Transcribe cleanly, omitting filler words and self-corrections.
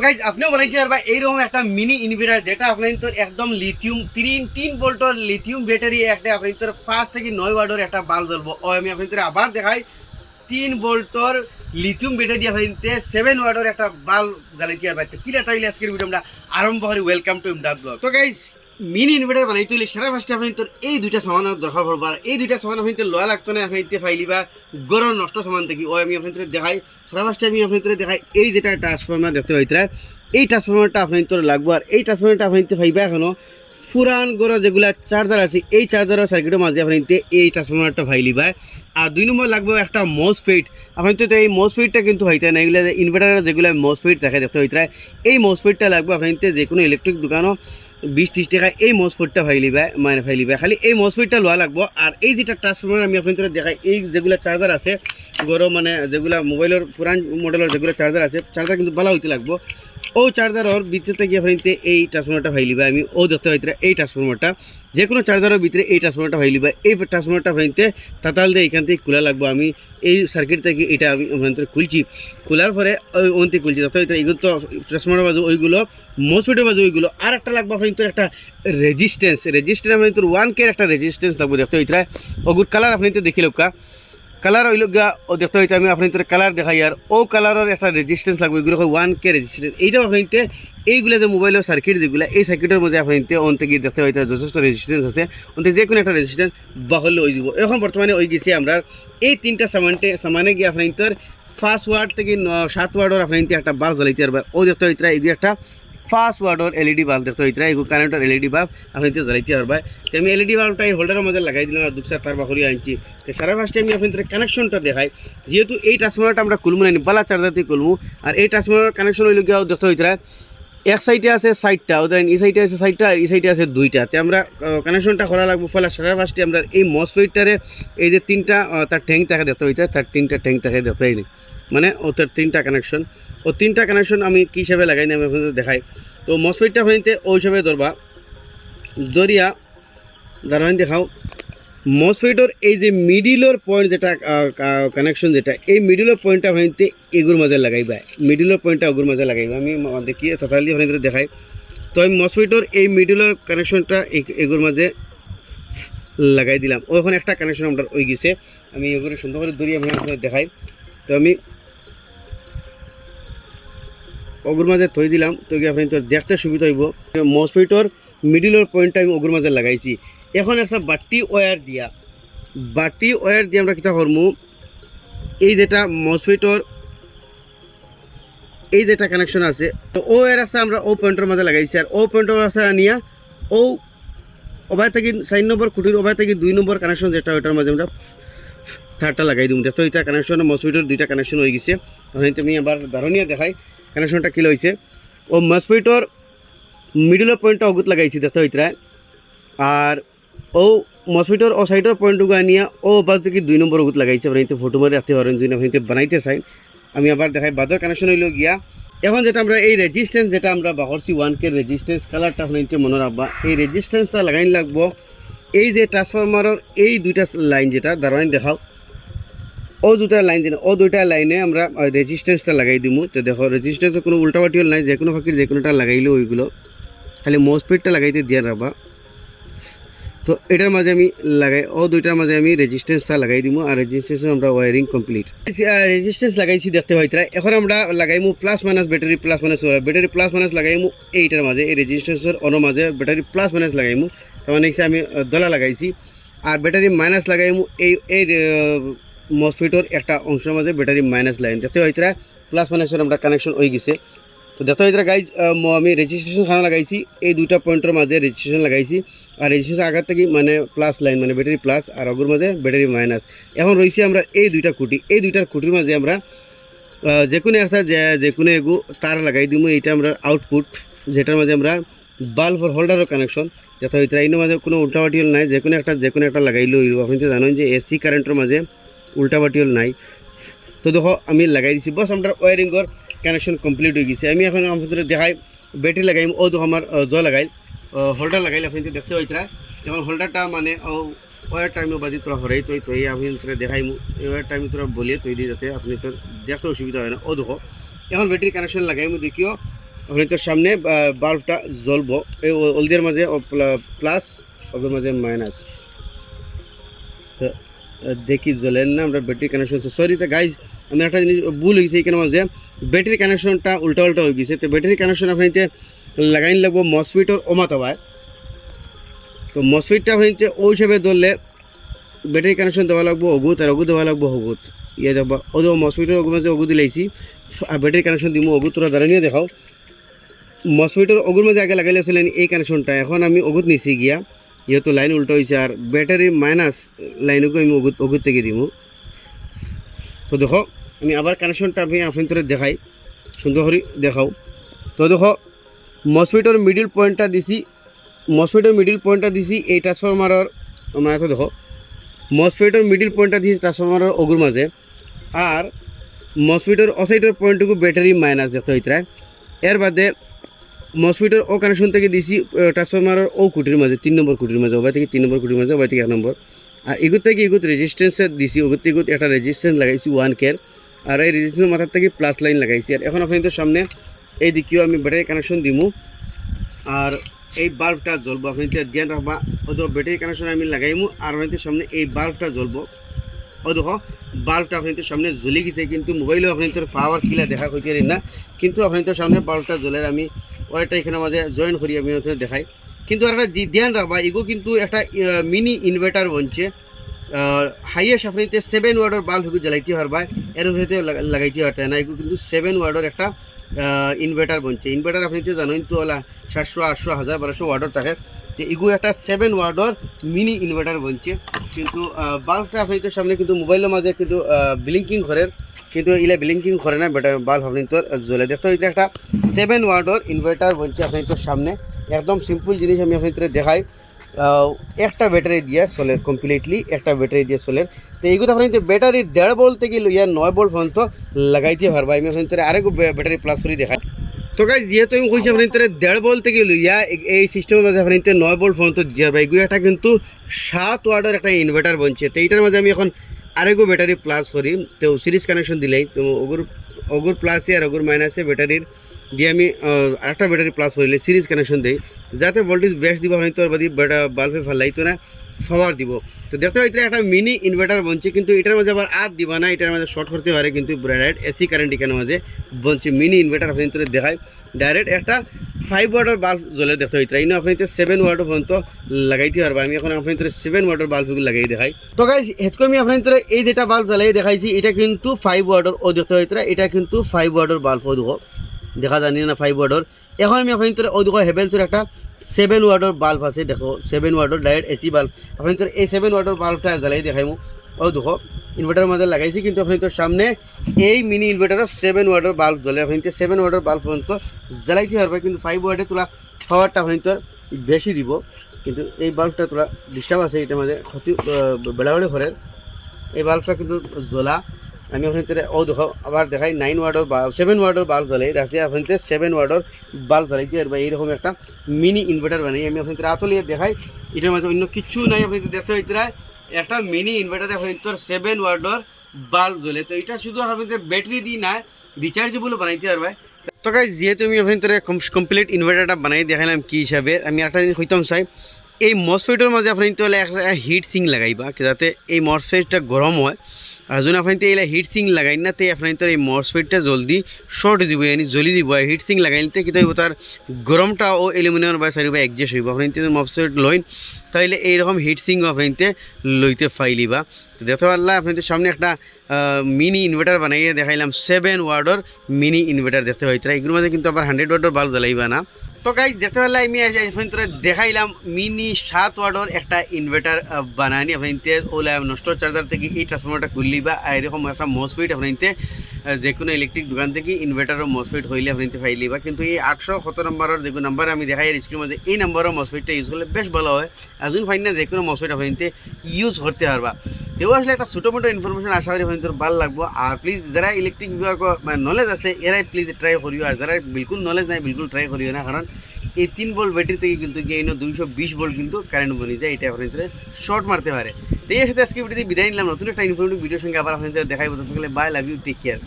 Guys আপনিও বানাইতে পারবা এইরকম একটা মিনি ইনভার্টার যেটা আপনার তোর একদম লিথিয়াম 3 ভোল্টের লিথিয়াম ব্যাটারি একটা আপনার তোর 5 থেকে 9 ওয়াটের একটা বাল্ব জ্বলবো ও আমি আপনার তোর আবার দেখাই 3 ভোল্টের লিথিয়াম ব্যাটারি আপনার 7 ওয়াটের একটা বাল্ব জ্বালাইতে পারবে কিলা তাইলে আজকের ভিডিও আমরা আরম্ভ করি। Welcome to Imdad blog. তো গাইজ মিনি ইনভার্টার বানাইতে হলে সারা ফার্স্টে আপনি তোর এই দুইটা সামানের দরকার পড়বো আর এই দুইটা সামান আপনি তোর লয়া লাগতো না আপনি ফাইলি বা গরম নষ্ট সামান থেকে ও আমি আপনার তোর দেখাই সারা ফার্স্টে আমি আপনার তোর দেখাই এই যেটা ট্রান্সফর্মার দেখতে পাইতরা এই ট্রান্সফর্মারটা আপনার তোর লাগবো আর এই ট্রান্সফর্মারটা আপনি পাইবা এখনো পুরান গড় যেগুলা চার্জার আছে এই চার্জারের সার্কিটের মাঝে আপনি এই ট্রান্সফর্মারটা ফাইলিবা। আর 2 নম্বর লাগবে একটা মসফেট আপনি তো এই মসফেটটা কিন্তু হইতে না এগুলো ইনভার্টারের যেগুলো মসফেট দেখে দেখতে হইতে এই মসফেটটা লাগবে আপনি যে কোনো ইলেকট্রিক দোকানও 20-30 টাকা এই মসফেটটা ফাইলিবা খালি এই মসফেটটা লওয়া লাগবো। আর এই যেটা ট্রান্সফর্মার আমি আপনাদের দেখাই এই যেগুলো চার্জার আছে গরো মানে যেগুলো মোবাইলের পুরান মডেলের যেগুলো চার্জার আছে চার্জার কিন্তু ভালো হইতে লাগবো ও চার্জারের ভিতরে গিয়ে ফাইনতে এই ট্রান্সফর্মারটা ফাইলিবা আমি ও দেখতে হইতে এই ট্রান্সফর্মারটা যে কোনো চার্জারের ভিতরে এই ট্রান্সফর্মারটা ফাইলিবা এই ট্রান্সফর্মারটা ফাইনতে তাতাল দিয়ে এখান থেকে খোলা লাগবো আমি এই সার্কিট থেকে এটা আমি খুলছি খোলার পরে ওই অন্তি খুলছি দেখতে হইতে এগুলো তো ট্রান্সফর্মার বাজু ওইগুলো মসফেটের বাজু ওইগুলো আর একটা লাগবে ফাইনতে একটা রেজিস্ট্যান্স আপনি তোর 1K একটা রেজিস্ট্যান্স লাগবে দেখতে হইতে ওগুর কালার আপনি তো দেখি লোকা কালার ওই লোক ও দেখতে হইতে আমি আপনি তোর কালার দেখাই আর ও কালারের একটা রেজিস্ট্যান্স লাগবে এগুলো 1K রেজিস্ট্যান্স এইটাও আপনিতে এইগুলো যে মোবাইলের সার্কিট যেগুলো এই সার্কিটের মধ্যে আপনিতে অন্তে গিয়ে দেখতে হইতে যথেষ্ট রেজিস্ট্যান্স আছে অন্তে যে কোনো একটা রেজিস্ট্যান্স বাহলে ওই যাব এখন বর্তমানে ওই গেছে আমরা এই তিনটা সামানে গিয়ে আপনি তোর 5 ওয়াট থেকে 7 ওয়াটের আপনি একটা বাল্ব জ্বালাইতে পারবে ও দেখতে হইতে এই যে একটা 5 ওয়াটের এলইডি বাল্ব দেখতে হইতে এগুলো কারেন্টের এলইডি বাল্ব আপনি জ্বালাইতে পারবে। তো আমি এলইডি বাল্বটা এই হোল্ডারের মধ্যে লাগাই দিলাম আর দুটা তার বাহরি আনছি তো সারা ফার্স্টে আমি আপনাদের কানেকশনটা দেখাই যেহেতু এই ট্রান্সফর্মারটা আমরা খুলবো না বালা চার্জার দিয়ে খুলবো আর এই ট্রান্সফর্মার কানেকশন হইলে গিয়ে দেখতে হইতে এক সাইডে আছে 60টা ওদের এই সাইডে আছে 60টা আর এই সাইডে আছে 2টা তো আমরা কানেকশনটা করা লাগবো ফলে সারা ফার্স্টে আমরা এই মসফেটটারে এই যে 3টা তার ট্যাঙ্ক থাকে দেখতে হইতে তার 3টা ট্যাঙ্ক থাকে দেখতে হইনি মানে ওদের 3টা কানেকশন ও 3টা কানেকশন আমি কী হিসাবে লাগাই না আমি আপনাদের দেখাই। তো মসফেটটা হইতে ওই হিসাবে ধরবা দরিয়া দাঁড়ান দেখাও মসফেটের এই যে মিডিলের পয়েন্ট যেটা কানেকশন যেটা এই মিডিলের পয়েন্টটা হইতে এগুর মাঝে লাগাইবা মিডিলের পয়েন্টটা ওগুর মাঝে লাগাইবা আমি দেখি টোটালি আপনাদের দেখাই। তো আমি মসফেটের এই মিডিলের কানেকশনটা এগুর মাঝে লাগাই দিলাম ওখানে একটা কানেকশন আমরা ওই গেছে আমি এগুলো সুন্দর করে দরিয়া আপনাদের দেখাই। তো আমি ওগুর মাঝে থই দিলাম তো আপনি তো দেখতে সুবিধা হইব মসফেটের মিডিলের পয়েন্টটা আমি ওগুর মাঝে লাগাইছি। এখন একটা বাটি ওয়্যার দিয়া আমরা কিতা করমু এই যেটা মসফেটের এই যেটা কানেকশন আছে তো ও ওয়্যার আছে আমরা ও পয়েন্টের মাঝে লাগাইছি আর ও পয়েন্টের আছে আনিয়া ও ওভার থেকে 4 নম্বর খুঁটির ওভার থেকে 2 নম্বর কানেকশন যেটা ওইটার মাঝে আমরা থার্ডটা লাগাই দিই দেখো এটা কানেকশন মসফেটের 2টা কানেকশন হয়ে গেছে। আমি আবার ধারণিয়া দেখাই কানেকশনটা কী হয়েছে ও মসফেটের মিডলের পয়েন্টটা অগুত লাগাইছি দেখতে হইতে আর ও মসফেটের ও সাইডের পয়েন্টটুকু আনিয়া ও বাস থেকে 2 নম্বর অগুত লাগাইছে আপনি ফটো মারে রাখতে পারেন যদি আপনি বানাইতে চাই আমি আবার দেখাই বাদর কানেকশন হইল গিয়া। এখন যেটা আমরা এই রেজিস্ট্যান্স যেটা আমরা বাহরছি 1K রেজিস্ট্যান্স কালারটা আপনি মনে রাখবা এই রেজিস্ট্যান্সটা লাগাইন লাগবো এই যে ট্রান্সফর্মারের এই 2টা লাইন যেটা দাঁড়ান দেখাও ও 2টা লাইন যেন ও 2টা লাইনে আমরা রেজিস্ট্যান্সটা লাগাই দিব। তো দেখো রেজিস্ট্যান্সের কোনো উল্টাপাটিও নাই যে কোনো ফাঁকির যে কোনোটা লাগাইলেও ওইগুলো খালি মসফেটটা লাগাইতে দিয়ে রাখবা। তো এটার মাঝে আমি লাগাই ও 2টার মাঝে আমি রেজিস্ট্যান্সটা লাগাই দিব আর রেজিস্ট্যান্স আমরা ওয়ারিং কমপ্লিট রেজিস্ট্যান্স লাগাইছি দেখতে হইতে এখন আমরা লাগাইমু plus minus battery plus minus battery plus minus লাগাইমু এইটার মাঝে এই রেজিস্ট্যান্সের অন্য মাঝে ব্যাটারি প্লাস মাইনাস লাগাইমু তার মানে আমি দলা লাগাইছি আর ব্যাটারি মাইনাস লাগাইমু এই এই মসফেটের একটা অংশের মাঝে ব্যাটারি মাইনাস লাইন দেখতে হইতে প্লাস মাইনাসের আমরা কানেকশন হয়ে গেছে। তো দেখতে হইতে গাইজ আমি রেজিস্ট্রেশন খানা লাগাইছি এই 2টা পয়েন্টের মাঝে রেজিস্ট্রেশন লাগাইছি আর রেজিস্ট্রেশন আগার থেকে মানে প্লাস লাইন মানে ব্যাটারি প্লাস আর অগুর মাঝে ব্যাটারি মাইনাস। এখন রয়েছে আমরা এই 2টা খুঁটি এই 2টার খুঁটির মাঝে আমরা যে কোনো একটা যে কোনো এগু তার লাগাই দিব এইটা আমরা আউটপুট যেটার মাঝে আমরা বাল্ব হোল্ডারের কানেকশন যেটা হইতে এই মাঝে কোনো উল্টাপাটিও নাই যে কোনো একটা লাগাইলেও আপনি তো জানেন যে এসি কারেন্টের মাঝে উল্টাপাটিও নাই। তো দেখো আমি লাগাই দিছি বস আমরা ওয়ারিংর কানেকশন কমপ্লিট হয়ে গেছে। আমি এখন আপনাদের দেখাই ব্যাটারি লাগাইম ও তো আমার লাগাই হোল্ডার লাগাইলে আপনি দেখতে হইতে যেমন হোল্ডারটা মানে ওয়ার টাইমে বাজি তোরা হরাই তো এই আপনি দেখাইমু ওয়ার টাইমে তোরা বলিয়ে তৈরি যাতে আপনি তোর দেখতে অসুবিধা হয় না ও দেখো এখন ব্যাটারি কানেকশন লাগাইমু দেখিও আপনাদের সামনে বাল্বটা জ্বলবো এই হলদির মাঝে প্লাস ওদের মাঝে মাইনাস। তো দেখি জ্বলেন না আমরা ব্যাটারি কানেকশন সরি তো গাইজ আমি একটা জিনিস ভুল হয়েছে এইখানে মাঝে ব্যাটারি কানেকশনটা উল্টা উল্টা হয়ে গেছে। তো ব্যাটারি কানেকশন আপনাদের লাগাইন লাগবো মসফিটর ওমাত হয়। তো মসফিটটা আপনাদের ওই হিসেবে ধরলে ব্যাটারি কানেকশন দেওয়া লাগবো অগুত আর অগু দেওয়া লাগবো হগুত ইয়ে দেবো ওদের মসফিটর অগু মাঝে অগু দিলাইছি আর ব্যাটারি কানেকশন দিব অগুত তোরা দাঁড়িয়ে দেখাও। মসফিটর অগুর মাঝে আগে লাগাইলেছিলেন এই কানেকশনটা এখন আমি অগুত নিছি গিয়া যেহেতু লাইন উল্টো হয়েছে আর ব্যাটারির মাইনাস লাইনকে আমি অগুত থেকে দিব। তো দেখো আমি আবার কানেকশনটা আমি আপনাদের দেখাই সুন্দর করে দেখাও। তো দেখো মসফিটর মিডিল পয়েন্টটা দিছি এই ট্রান্সফরমারের মানে তো দেখো মসফিটর মিডিল পয়েন্টটা দিছি ট্রান্সফরমারের অগুর মাঝে আর মসফিটর অসাইডের পয়েন্টটুকু ব্যাটারি মাইনাস দেখতে হইতে এর বাদে মসফিটর ও কানেকশন থেকে দিছি ট্রান্সফরমারের ও কুটির মাঝে 3 নম্বর কুটির মাঝে ওবাই থেকে 3 নম্বর কুটির মাঝে ওবাই থেকে 1 নম্বর আর এগুত থেকে এগুত রেজিস্ট্যান্স দিছি ওগুত থেকে একটা রেজিস্ট্যান্স লাগাইছি 1 কের আর এই রেজিস্ট্যান্স মাথার থেকে প্লাস লাইন লাগাইছি। আর এখন আপনাদের সামনে এই দিকেও আমি ব্যাটারি কানেকশন দিমু আর এই বাল্বটা জ্বলবো আপনাদের ধ্যান রাখবা ওদের ব্যাটারি কানেকশন আমি লাগাইমু আর আপনাদের সামনে এই বাল্বটা জ্বলবো। ও দেখো বাল্বটা আপনাদের সামনে জ্বলে গেছে কিন্তু মোবাইলেও আপনাদের পাওয়ার কিলা দেখা করতে পারি না কিন্তু আপনাদের সামনে বাল্বটা জ্বলে আমি ওইটা এখানে মাঝে জয়েন করি আমি দেখাই। কিন্তু আর একটা ধ্যান রাখবা এগো কিন্তু একটা মিনি ইনভার্টার বনছে হাইয়েস্ট আপনাদের 7 ওয়াটের বাল্ব এগুলো জ্বালাইতে পারবা এর ভিতরে লাগাইতে পারতে না এগুলো কিন্তু 7 ওয়াটের একটা ইনভার্টার বনছে। ইনভার্টার আপনাদের জানেন তো 700 800 1000 1200 ওয়াটের থাকে তো এগুলো একটা 7 ওয়াটের মিনি ইনভার্টার বনছে কিন্তু বাল্বটা আপনাদের সামনে কিন্তু মোবাইলের মাঝে কিন্তু ব্লিঙ্কিং করে কিন্তু ইলা ব্লিঙ্কিং করে না বেটা বাল্ব আপনাদের জ্বলে দেখতে এটা একটা 7 ওয়াটের ইনভার্টার বনছে আপনাদের সামনে একদম সিম্পল জিনিস আমি আপনাদের দেখাই। একটা ব্যাটারি দিয়ে চলের কমপ্লিটলি একটা ব্যাটারি দিয়ে চলের তো এইগুলো আপনাদের ব্যাটারি 1.5 ভোল্ট থেকে লইয়া 9 ভোল্ট পর্যন্ত লাগাইতে পারবা আমি আপনাদের আরেক ব্যাটারি প্লাস করে দেখাই। তো গাইজ যেহেতু আমি কইছি আপনাদের 1.5 ভোল্ট থেকে লইয়া এই সিস্টেমের মাঝে আপনাদের 9 ভোল্ট পর্যন্ত দিয়ে পারবা এগুলো একটা কিন্তু 7 ওয়াটের একটা ইনভার্টার বনছে। তো এইটার মাঝে আমি এখন আরেকও ব্যাটারি প্লাস করি তো সিরিজ কানেকশন দিলেই তো অগুর প্লাসে আর অগুর মাইনাসে ব্যাটারির দিয়ে আমি আরেকটা ব্যাটারি প্লাস হইলে সিরিজ কানেকশন দিই যাতে ভোল্টেজ বেশ দিব হয়তো বাদি বাল্বে ফালাইতো না পাওয়ার দিব। তো দেখতে হইতে একটা মিনি ইনভার্টার বনছে কিন্তু এটার মাঝে আবার আপ দিবা না এটার মাঝে শর্ট করতে পারে কিন্তু ডাইরেক্ট এসি কারেন্ট এখানে মাঝে বনছে মিনি ইনভার্টার আপনাদের দেখায় ডাইরেক্ট একটা 5 ওয়াটের বাল্ব জ্বলে দেখতে হইতে ইনো আপনাদের 7 ওয়াট পর্যন্ত লাগাইতে পারবা আমি এখন আপনাদের 7 ওয়াটের বাল্বগুলো লাগাই দেখাই। তো গাইজ হেতকে আমি আপনাদের এই যেটা বাল্ব জ্বালাই দেখাইছি এটা কিন্তু 5 ওয়াটের ও দেখতে হইতে এটা কিন্তু 5 ওয়াটের বাল্ব ও দেখো দেখা জানি না 5 ওয়াটের এখন আমি আপনাদের ও দেখো হেভেলসের একটা 7 ওয়াটের বাল্ব আছে দেখো 7 ওয়াটের ডাইরেক্ট এসি বাল্ব আপনাদের এই 7 ওয়াটের বাল্বটা জ্বালাই দেখাইমু ও দেখো ইনভার্টারের মধ্যে লাগাইছি কিন্তু আপনাদের সামনে এই মিনি ইনভার্টারের 7 ওয়াটের বাল্ব জ্বলে আপনাদের 7 ওয়াটের বাল্ব পর্যন্ত জ্বালাইতে পারবে কিন্তু 5 ওয়াটে তোলা পাওয়ারটা আপনাদের বেশি দিব কিন্তু এই বাল্বটা তোলা ডিস্টার্ব আছে এটার মধ্যে ক্ষতি বেড়াবেড়ি ঘরের এই বাল্বটা কিন্তু জ্বলা আমি আপনাদের ও দেখো আবার দেখাই 9 ওয়াটের বা 7 ওয়াটের বাল্ব জ্বালাই রাখছি আপনাদের 7 ওয়াটের বাল্ব জ্বালাইতে পারবে এইরকম একটা মিনি ইনভার্টার বানাই আমি আপনাদের আতলিয়ে দেখাই এটার মাঝে অন্য কিছু নাই আপনাদের দেখতে হইতে একটা মিনি ইনভার্টারে আপনাদের 7 ওয়াটের বাল্ব জ্বলে তো এটা শুধু আপনাদের ব্যাটারি দিয়ে না রিচার্জেবল বানাইতে পারবে। তো গাইজ যেহেতু আমি আপনাদের কমপ্লিট ইনভার্টারটা বানাই দেখালাম কী হিসাবে আমি একটা জিনিস হইতাম চাই এই মসফিটের মাঝে আপনাদের একটা হিট সিং লাগাইবা যাতে এই মসফিটটা গরম হয় আর যদি আপনাদের এই হিট সিং লাগাই না তো আপনাদের এই মসফিটটা জলদি শর্ট দিব মানে জ্বলি দিব হিট সিং লাগাইতে কিন্তু তার গরমটা ও অ্যালুমিনিয়াম বা সারি বা অ্যাডজাস্ট হইব আপনাদের মসফিট লইন তাইলে এইরকম হিট সিং আপনাদের লইতে ফাইলিবা। তো দেখতে পারলা আপনাদের সামনে একটা মিনি ইনভার্টার বানাইয়ে দেখাইলাম 7 ওয়াটের মিনি ইনভার্টার দেখতে পাইতে এগুলোর মধ্যে কিন্তু আবার 100 ওয়াটের বাল্ব জ্বালাইবা না। তো গাইজ দেখতে পারলে আমি দেখাইলাম মিনি 7 ওয়াটের একটা ইনভার্টার বানানি আপনাদের ওলা নষ্ট চার্জার থেকে এই ট্রান্সফরমারটা খুললি বা এরকম একটা মসফিট আপনাদের যে কোনো ইলেকট্রিক দোকান থেকে ইনভার্টারের মসফিট হইলে আপনাদের ফাইলিবা কিন্তু এই 817 নম্বরের যে নাম্বার আমি দেখাই স্ক্রিনের মধ্যে এই নাম্বারের মসফিটটা ইউজ করলে বেশ ভালো হয় আজুন ফাইন না যে কোনো মসফিট আপনাদের ইউজ করতে পারবা। তেও আসলে একটা ছোটো মোটো ইনফরমেশন আশা করি আপনাদের ভালো লাগবো আর প্লিজ যারা ইলেকট্রিক বিভাগ নলেজ আছে এরাই প্লিজ ট্রাই করিও আর যারা বিলকুল নলেজ নাই বিলকুল ট্রাই করিও না কারণ এই 3 ভোল্ট ব্যাটারি থেকে কিন্তু গিয়ে 220 ভোল্ট কিন্তু কারেন্ট বনে যায় এটা আপনাদের শর্ট মারতে পারে। তো এর সাথে আজকে ভিডিওতে বিদায় নিলাম নতুন একটা ইনফরমেটিভ ভিডিওর সঙ্গে আবার আপনাদের দেখাইব ততক্ষণ bye love you take care.